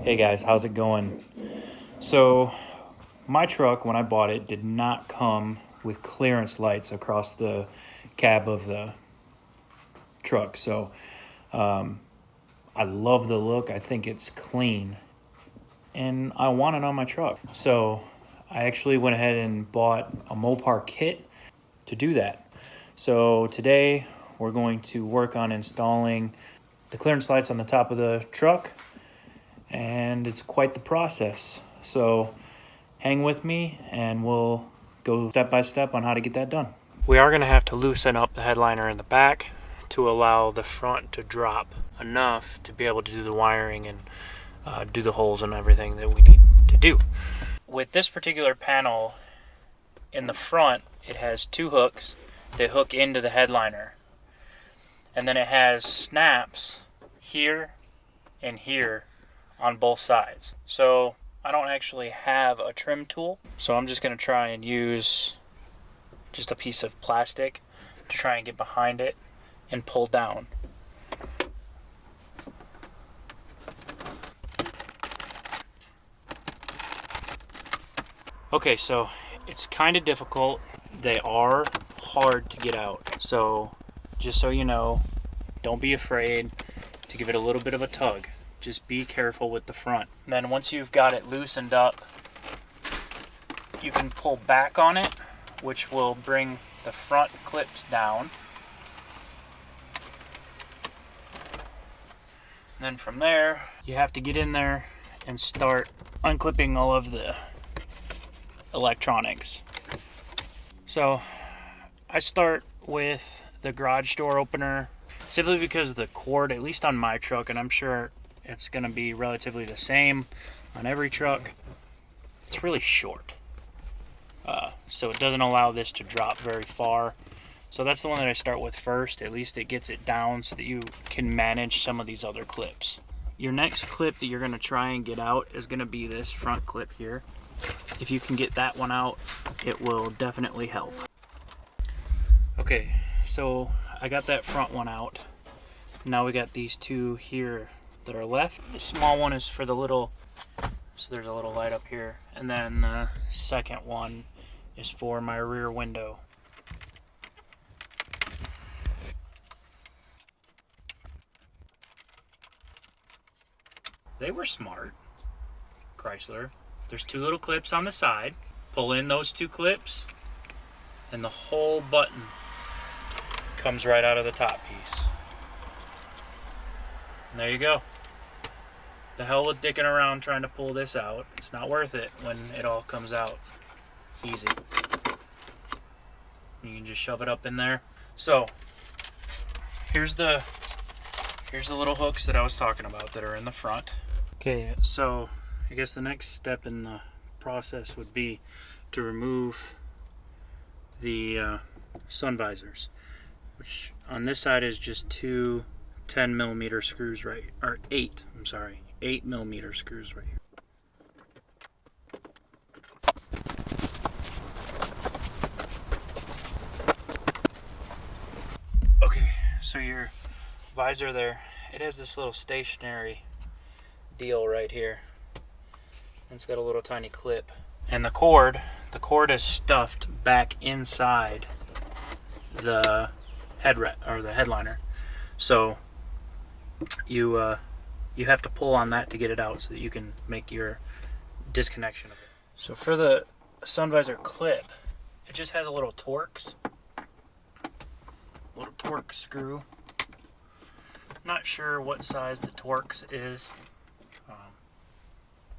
Hey guys, how's it going? So my truck, when I bought it, did not come with clearance lights across the cab of the truck. So I love the look. I think it's clean and I want it on my truck. So I actually went ahead and bought a Mopar kit to do that. So today we're going to work on installing the clearance lights on the top of the truck, and it's quite the process. So hang with me and we'll go step by step on how to get that done. We are going to have to loosen up the headliner in the back to allow the front to drop enough to be able to do the wiring and do the holes and everything that we need to do. With this particular panel in the front, it has two hooks that hook into the headliner, and then it has snaps here and here on both sides. So I don't actually have a trim tool, so I'm just going to try and use just a piece of plastic to try and get behind it and pull down. Okay, so it's kind of difficult. They are hard to get out. So just so you know, don't be afraid to give it a little bit of a tug. Just be careful with the front. Then once you've got it loosened up, you can pull back on it, which will bring the front clips down. And then from there, you have to get in there and start unclipping all of the electronics. So I start with the garage door opener, simply because the cord, at least on my truck, and I'm sure it's going to be relatively the same on every truck, it's really short. So it doesn't allow this to drop very far. So that's the one that I start with first. At least it gets it down so that you can manage some of these other clips. Your next clip that you're going to try and get out is going to be this front clip here. If you can get that one out, it will definitely help. Okay, so I got that front one out. Now we got these two here that are left. The small one is for the little, so there's a little light up here, and then the second one is for my rear window. They were smart, Chrysler. There's two little clips on the side. Pull in those two clips and the whole button comes right out of the top piece. And there you go. The hell with dicking around trying to pull this out. It's not worth it when it all comes out easy. You can just shove it up in there. So here's the little hooks that I was talking about that are in the front. Okay, so I guess the next step in the process would be to remove the sun visors, which on this side is just two 10mm screws right, or 8mm screws right here. Okay, so your visor there, it has this little stationary deal right here. It's got a little tiny clip, and the cord is stuffed back inside the the headliner. So you have to pull on that to get it out so that you can make your disconnection of it. So for the sun visor clip, it just has a little Torx screw. Not sure what size the Torx is.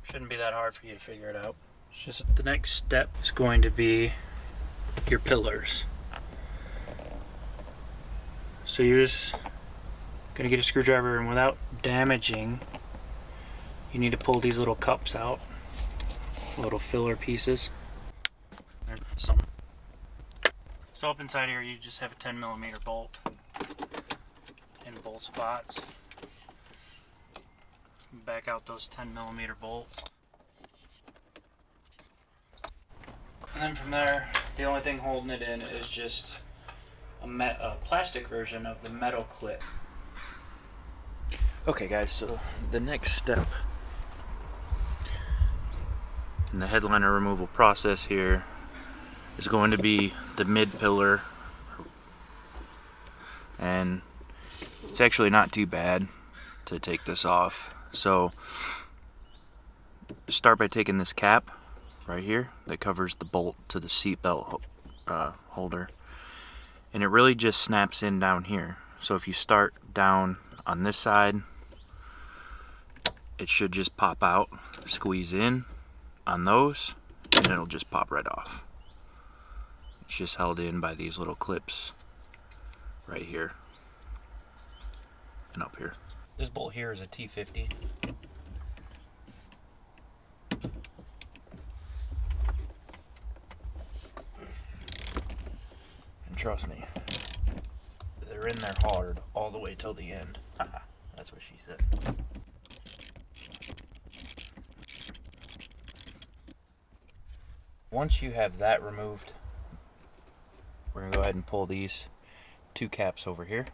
Shouldn't be that hard for you to figure it out. It's just the next step is going to be your pillars. So you're just gonna get a screwdriver, and without damaging, you need to pull these little cups out, little filler pieces. There's some. So up inside here, you just have a 10mm bolt in both spots. Back out those 10mm bolts. And then from there, the only thing holding it in is just a plastic version of the metal clip. Okay guys, so the next step in the headliner removal process here is going to be the mid pillar, and it's actually not too bad to take this off. So start by taking this cap right here that covers the bolt to the seat belt holder, and it really just snaps in down here. So if you start down on this side, it should just pop out, squeeze in on those, and it'll just pop right off. It's just held in by these little clips right here and up here. This bolt here is a T50. And trust me, they're in there hard all the way till the end. That's what she said. Once you have that removed, we're going to go ahead and pull these two caps over here.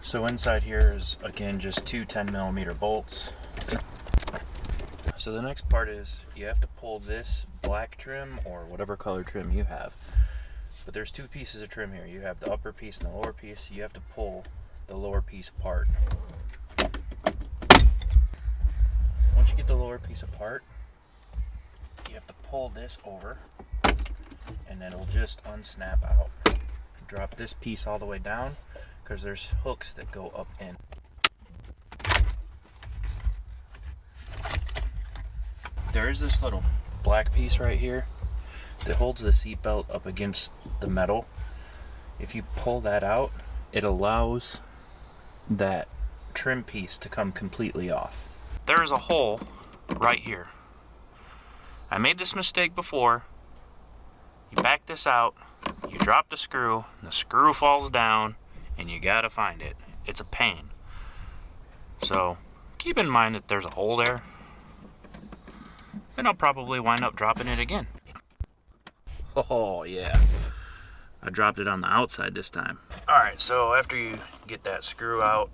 So inside here is, again, just two 10mm bolts. So the next part is you have to pull this black trim or whatever color trim you have. But there's two pieces of trim here. You have the upper piece and the lower piece. You have to pull the lower piece apart. Once you get the lower piece apart, you have to pull this over, and then it'll just unsnap out. Drop this piece all the way down, because there's hooks that go up in. There is this little black piece right here that holds the seat belt up against the metal. If you pull that out, it allows that trim piece to come completely off. There is a hole right here. I made this mistake before. You back this out, you drop the screw falls down, and you gotta find it. It's a pain. So keep in mind that there's a hole there, and I'll probably wind up dropping it again. Oh yeah, I dropped it on the outside this time. Alright, so after you get that screw out,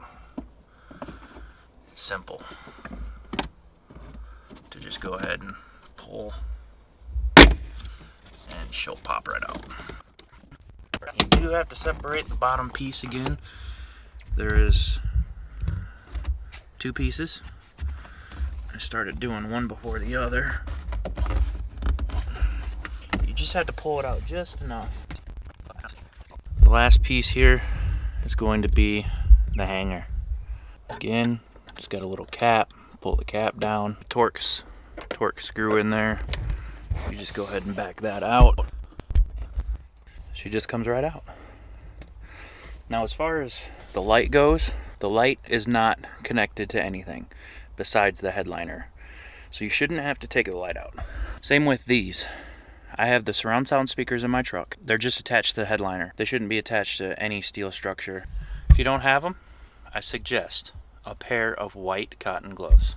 it's simple to just go ahead and pull, and she'll pop right out. You do have to separate the bottom piece again. There is two pieces. I started doing one before the other. You just have to pull it out just enough. The last piece here is going to be the hanger. Again, just got a little cap. Pull the cap down. Torque screw in there. You just go ahead and back that out. She just comes right out. Now, as far as the light goes, the light is not connected to anything besides the headliner, so you shouldn't have to take the light out. Same with these. I have the surround sound speakers in my truck. They're just attached to the headliner. They shouldn't be attached to any steel structure. If you don't have them, I suggest a pair of white cotton gloves.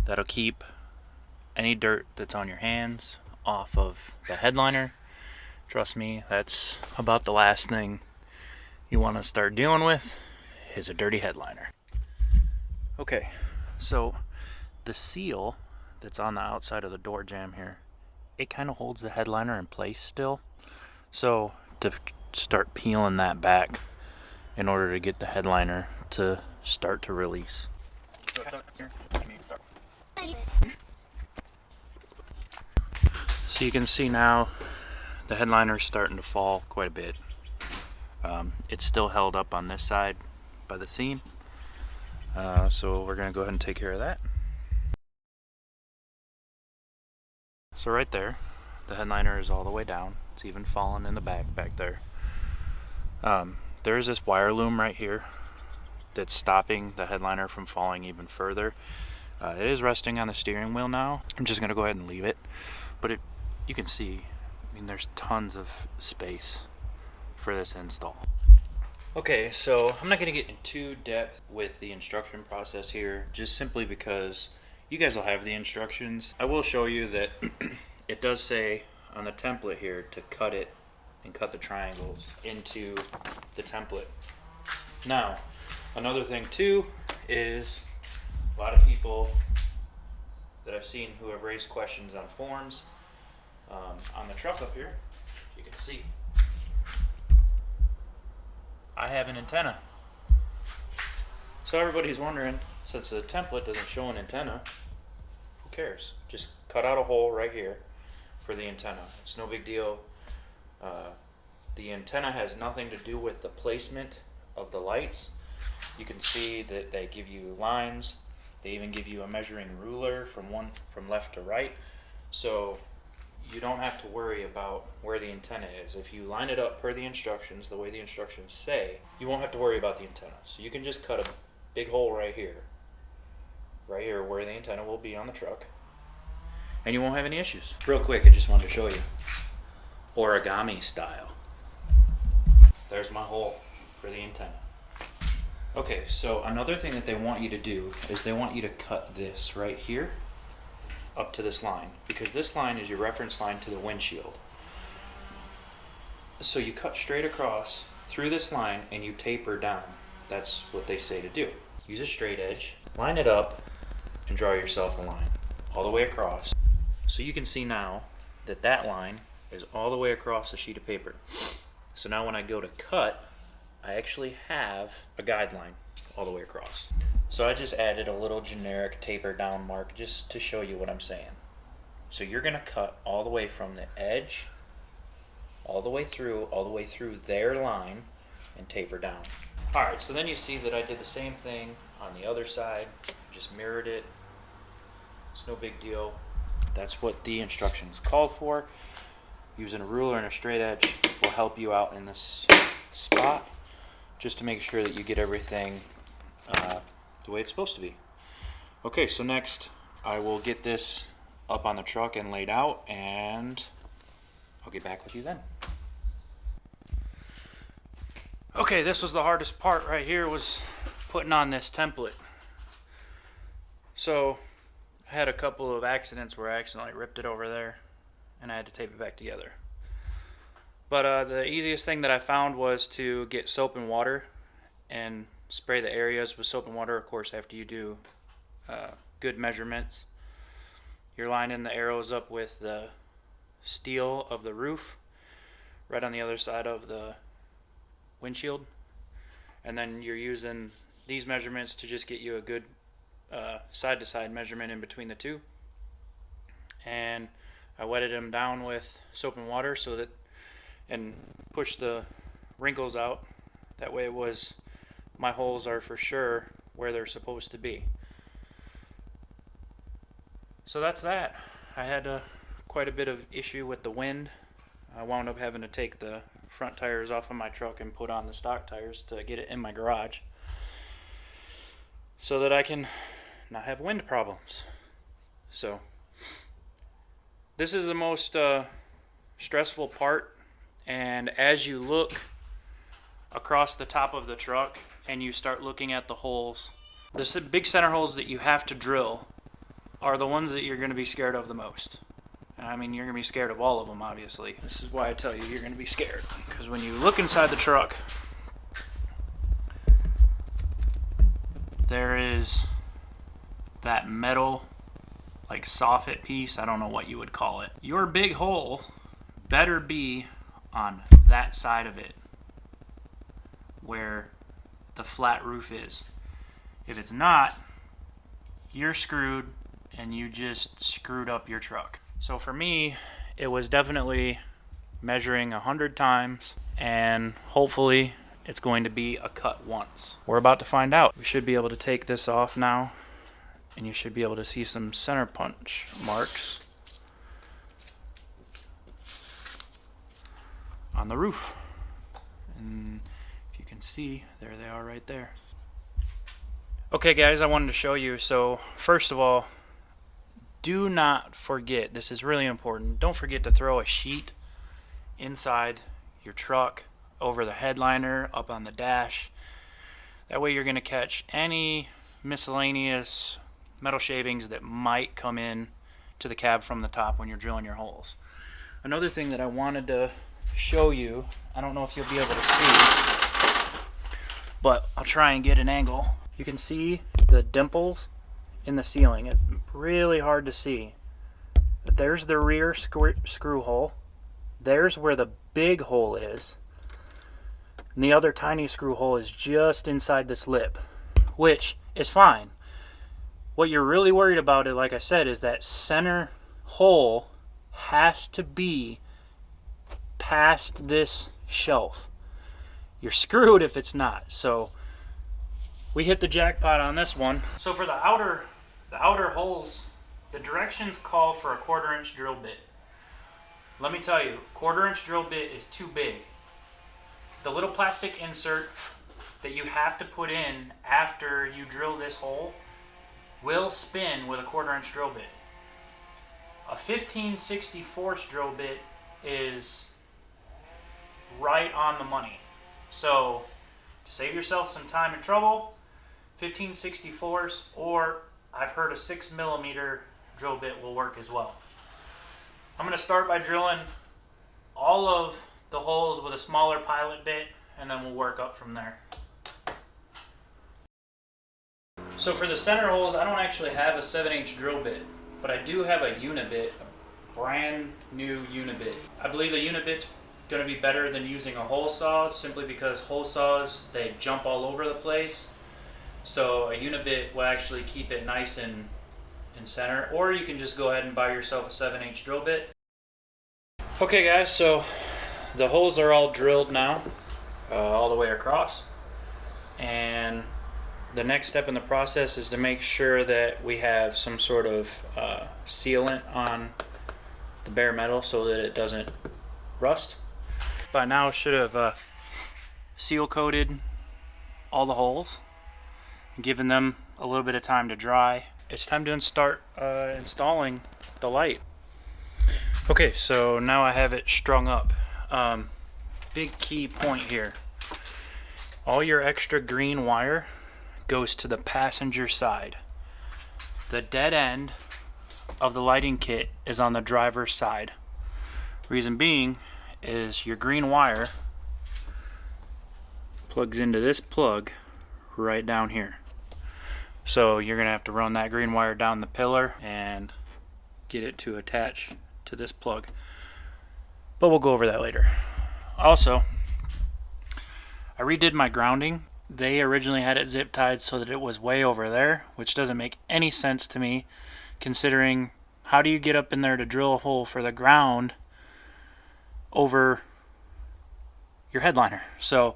That'll keep any dirt that's on your hands off of the headliner. Trust me, that's about the last thing you want to start dealing with, is a dirty headliner. Okay, so the seal that's on the outside of the door jamb here, it kind of holds the headliner in place still. So to start peeling that back in order to get the headliner to start to release. So you can see now the headliner is starting to fall quite a bit. It's still held up on this side by the seam. So we're going to go ahead and take care of that. So right there, the headliner is all the way down. It's even fallen in the back there. There's this wire loom right here that's stopping the headliner from falling even further. It is resting on the steering wheel now. I'm just gonna go ahead and leave it, but you can see, I mean, there's tons of space for this install. Okay, so I'm not gonna get into depth with the instruction process here, just simply because you guys will have the instructions. I will show you that it does say on the template here to cut it and cut the triangles into the template. Now, another thing too is a lot of people that I've seen who have raised questions on forums on the truck up here, you can see I have an antenna. So everybody's wondering, since the template doesn't show an antenna, who cares? Just cut out a hole right here for the antenna. It's no big deal. The antenna has nothing to do with the placement of the lights. You can see that they give you lines. They even give you a measuring ruler from left to right. So you don't have to worry about where the antenna is. If you line it up per the instructions, the way the instructions say, you won't have to worry about the antenna. So you can just cut a big hole right here where the antenna will be on the truck, and you won't have any issues. Real quick, I just wanted to show you, origami style. There's my hole for the antenna. Okay, so another thing that they want you to do is they want you to cut this right here up to this line, because this line is your reference line to the windshield. So you cut straight across through this line and you taper down. That's what they say to do. Use a straight edge, line it up, and draw yourself a line all the way across. So you can see now that that line is all the way across the sheet of paper. So now when I go to cut, I actually have a guideline all the way across. So I just added a little generic taper down mark just to show you what I'm saying. So you're gonna cut all the way from the edge, all the way through their line, and taper down. All right, so then you see that I did the same thing on the other side, just mirrored it. It's no big deal. That's what the instructions called for. Using a ruler and a straight edge will help you out in this spot, just to make sure that you get everything the way it's supposed to be. Okay, so next I will get this up on the truck and laid out, and I'll get back with you then. Okay, this was the hardest part right here, was putting on this template. So I had a couple of accidents where I accidentally ripped it over there and I had to tape it back together. But the easiest thing that I found was to get soap and water and spray the areas with soap and water, of course, after you do good measurements. You're lining the arrows up with the steel of the roof right on the other side of the windshield, and then you're using these measurements to just get you a good side-to-side measurement in between the two. And I wetted them down with soap and water so that, and push the wrinkles out. That way my holes are for sure where they're supposed to be. So that's that. I had quite a bit of issue with the wind. I wound up having to take the front tires off of my truck and put on the stock tires to get it in my garage so that I can not have wind problems. So this is the most stressful part, and as you look across the top of the truck and you start looking at the holes, the big center holes that you have to drill are the ones that you're going to be scared of the most. And I mean, you're going to be scared of all of them, obviously. This is why I tell you you're going to be scared, because when you look inside the truck, there is that metal, like soffit piece, I don't know what you would call it. Your big hole better be on that side of it where the flat roof is. If it's not, you're screwed, and you just screwed up your truck. So for me, it was definitely measuring 100 times, and hopefully it's going to be a cut once. We're about to find out. We should be able to take this off now, and you should be able to see some center punch marks on the roof. And if you can see, there they are right there. Okay guys, I wanted to show you. So first of all, do not forget, this is really important, don't forget to throw a sheet inside your truck, over the headliner, up on the dash. That way you're going to catch any miscellaneous metal shavings that might come in to the cab from the top when you're drilling your holes. Another thing that I wanted to show you, I don't know if you'll be able to see, but I'll try and get an angle. You can see the dimples in the ceiling. It's really hard to see. There's the rear screw hole. There's where the big hole is. And the other tiny screw hole is just inside this lip, which is fine. What you're really worried about, like I said, is that center hole has to be past this shelf. You're screwed if it's not. So we hit the jackpot on this one. So for the outer holes, the directions call for a 1/4 inch drill bit. Let me tell you, 1/4 inch drill bit is too big. The little plastic insert that you have to put in after you drill this hole will spin with a 1/4 inch drill bit. A 15/64 drill bit is right on the money. So to save yourself some time and trouble, 15/64s, or I've heard a 6mm drill bit will work as well. I'm going to start by drilling all of the holes with a smaller pilot bit, and then we'll work up from there. So for the center holes, I don't actually have a 7/8 drill bit, but I do have a unibit, a brand new unibit. I believe a unibit's going to be better than using a hole saw, simply because hole saws, they jump all over the place. So a unibit will actually keep it nice and in center, or you can just go ahead and buy yourself a 7/8 drill bit. Okay guys, so the holes are all drilled now, all the way across, and the next step in the process is to make sure that we have some sort of sealant on the bare metal so that it doesn't rust. By now should have seal coated all the holes and given them a little bit of time to dry. It's time to start installing the light. Okay, so now I have it strung up. Big key point here. All your extra green wire goes to the passenger side. The dead end of the lighting kit is on the driver's side. Reason being is your green wire plugs into this plug right down here. So you're gonna have to run that green wire down the pillar and get it to attach to this plug. But we'll go over that later. Also, I redid my grounding. They originally had it zip tied so that it was way over there, which doesn't make any sense to me, considering how do you get up in there to drill a hole for the ground over your headliner? So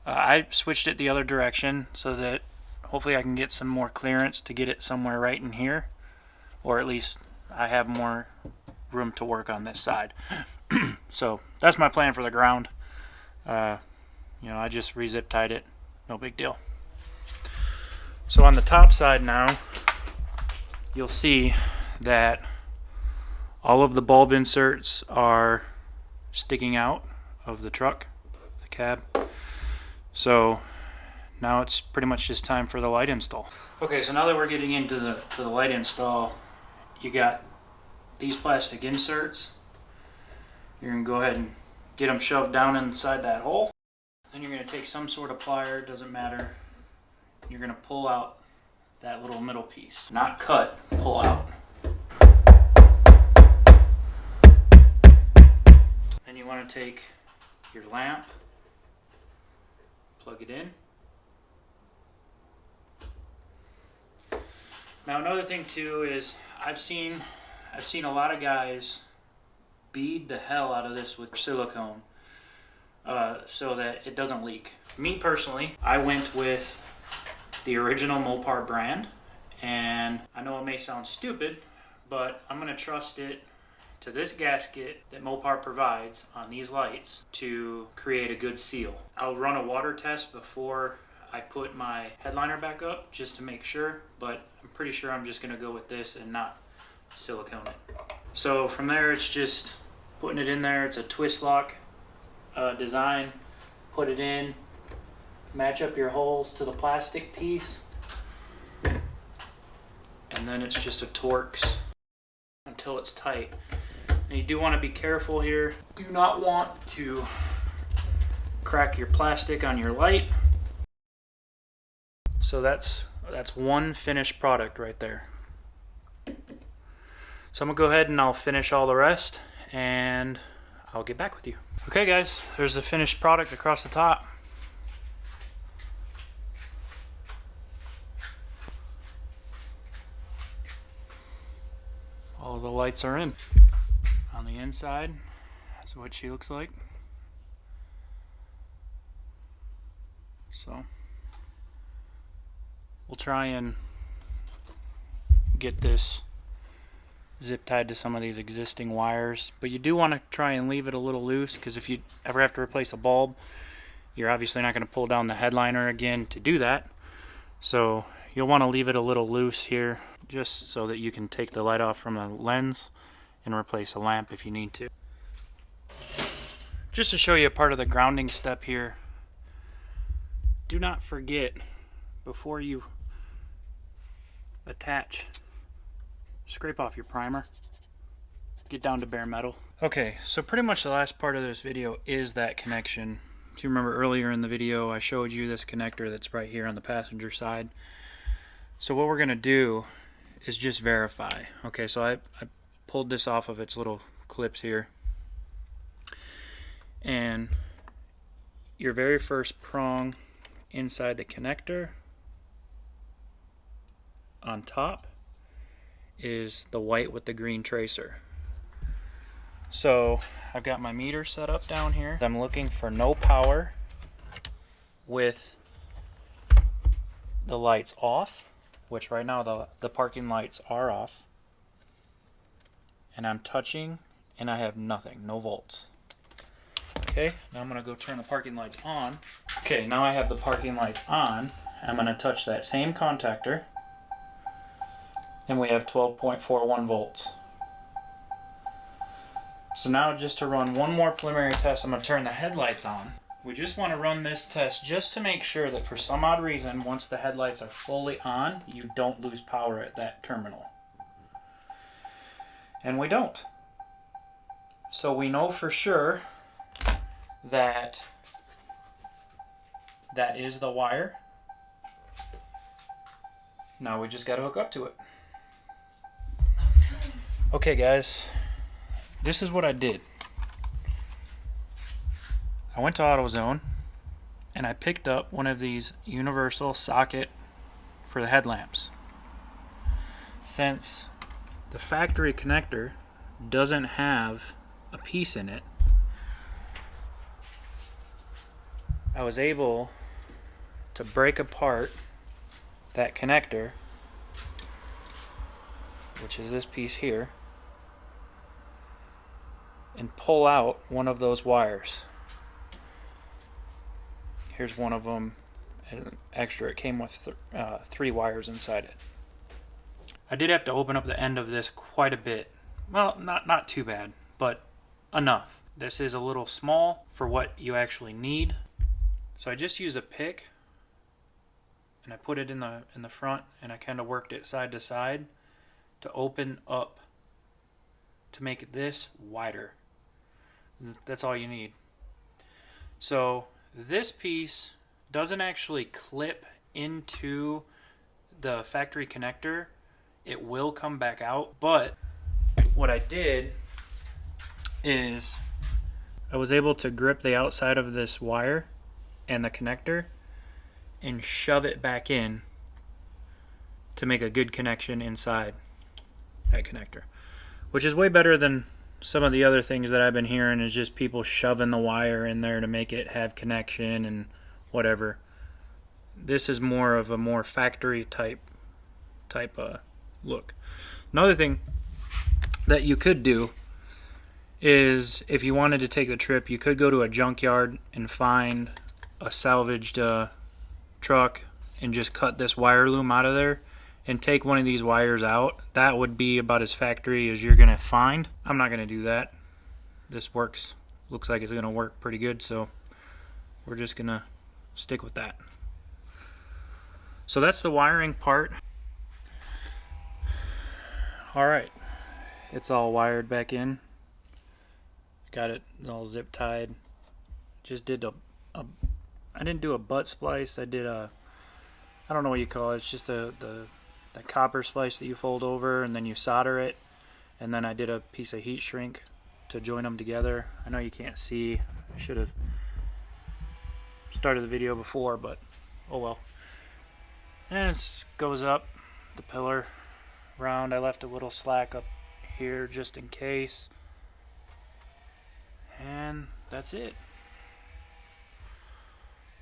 I switched it the other direction so that hopefully I can get some more clearance to get it somewhere right in here, or at least I have more room to work on this side. So that's my plan for the ground. You know, I just re-zip tied it, no big deal. So on the top side now, you'll see that all of the bulb inserts are sticking out of the truck, the cab. So now it's pretty much just time for the light install. Okay, so now that we're getting into the light install, you got these plastic inserts. You're going to go ahead and get them shoved down inside that hole. Then you're going to take some sort of plier, doesn't matter. You're going to pull out that little middle piece. Not cut, pull out. Then you want to take your lamp, plug it in. Now another thing too is I've seen a lot of guys bead the hell out of this with silicone so that it doesn't leak. Me personally, I went with the original Mopar brand, and I know it may sound stupid, but I'm going to trust it to this gasket that Mopar provides on these lights to create a good seal. I'll run a water test before I put my headliner back up just to make sure, but I'm pretty sure I'm just gonna go with this and not silicone it. So from there, it's just putting it in there. It's a twist lock design. Put it in, match up your holes to the plastic piece, and then it's just a Torx until it's tight. And you do want to be careful here. Do not want to crack your plastic on your light. So that's one finished product right there. So I'm gonna go ahead and I'll finish all the rest and I'll get back with you. Okay guys, there's the finished product across the top. All the lights are in. On the inside, that's what she looks like. So we'll try and get this zip tied to some of these existing wires, but you do want to try and leave it a little loose, because if you ever have to replace a bulb, you're obviously not going to pull down the headliner again to do that. So you'll want to leave it a little loose here, just so that you can take the light off from the lens and replace a lamp if you need to. Just to show you a part of the grounding step here, do not forget, before you attach, scrape off your primer, get down to bare metal. Okay, so pretty much the last part of this video is that connection. If you remember earlier in the video, I showed you this connector that's right here on the passenger side. So what we're gonna do is just verify. Okay, so I pulled this off of its little clips here, and your very first prong inside the connector on top is the white with the green tracer. So I've got my meter set up down here. I'm looking for no power with the lights off, which right now the parking lights are off, and I'm touching and I have nothing, no volts. Okay, now I'm gonna go turn the parking lights on. Okay, now I have the parking lights on. I'm gonna touch that same contactor, and we have 12.41 volts. So now, just to run one more preliminary test, I'm gonna turn the headlights on. We just wanna run this test just to make sure that for some odd reason, once the headlights are fully on, you don't lose power at that terminal. And we don't. So we know for sure that that is the wire. Now we just got to hook up to it. Okay guys, this is what I did. I went to AutoZone and I picked up one of these universal socket for the headlamps. Since the factory connector doesn't have a piece in it, I was able to break apart that connector, which is this piece here, and pull out one of those wires. Here's one of them, extra. It came with 3 wires inside it. I did have to open up the end of this quite a bit. Well, not too bad, but enough. This is a little small for what you actually need. So I just use a pick and I put it in the front, and I kind of worked it side to side to open up to make this wider. That's all you need. So this piece doesn't actually clip into the factory connector. It will come back out, but what I did is I was able to grip the outside of this wire and the connector and shove it back in to make a good connection inside that connector, which is way better than some of the other things that I've been hearing, is just people shoving the wire in there to make it have connection and whatever. This is more of a more factory type look. Another thing that you could do is if you wanted to take the trip, you could go to a junkyard and find a salvaged truck and just cut this wire loom out of there and take one of these wires out. That would be about as factory as you're gonna find. I'm not gonna do that. This looks like it's gonna work pretty good, so we're just gonna stick with that. So that's the wiring part. All right, it's all wired back in. Got it all zip tied. Just did I didn't do a butt splice. I did I don't know what you call it. It's just the copper splice that you fold over and then you solder it. And then I did a piece of heat shrink to join them together. I know you can't see. I should have started the video before, but oh well. And it goes up the pillar round. I left a little slack up here just in case. And that's it.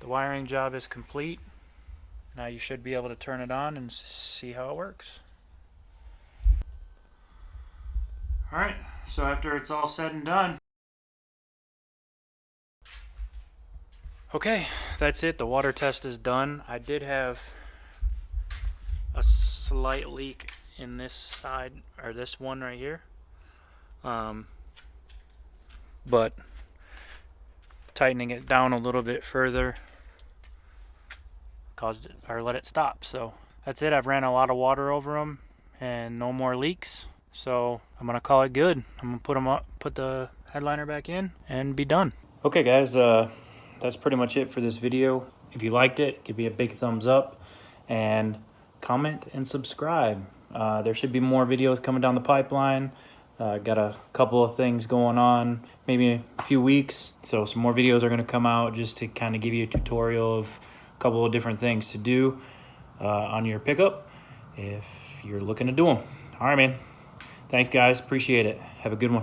The wiring job is complete. Now you should be able to turn it on and see how it works. Alright, so after it's all said and done, okay, that's it. The water test is done. I did have a slight leak in this side, or this one right here. But tightening it down a little bit further caused it, or let it stop. So that's it. I've ran a lot of water over them and no more leaks. So I'm gonna call it good. I'm gonna put them up, put the headliner back in, and be done. Okay, guys, that's pretty much it for this video. If you liked it, give me a big thumbs up and comment and subscribe. There should be more videos coming down the pipeline. Got a couple of things going on, maybe a few weeks. So some more videos are going to come out just to kind of give you a tutorial of a couple of different things to do on your pickup if you're looking to do them. All right, man. Thanks, guys. Appreciate it. Have a good one.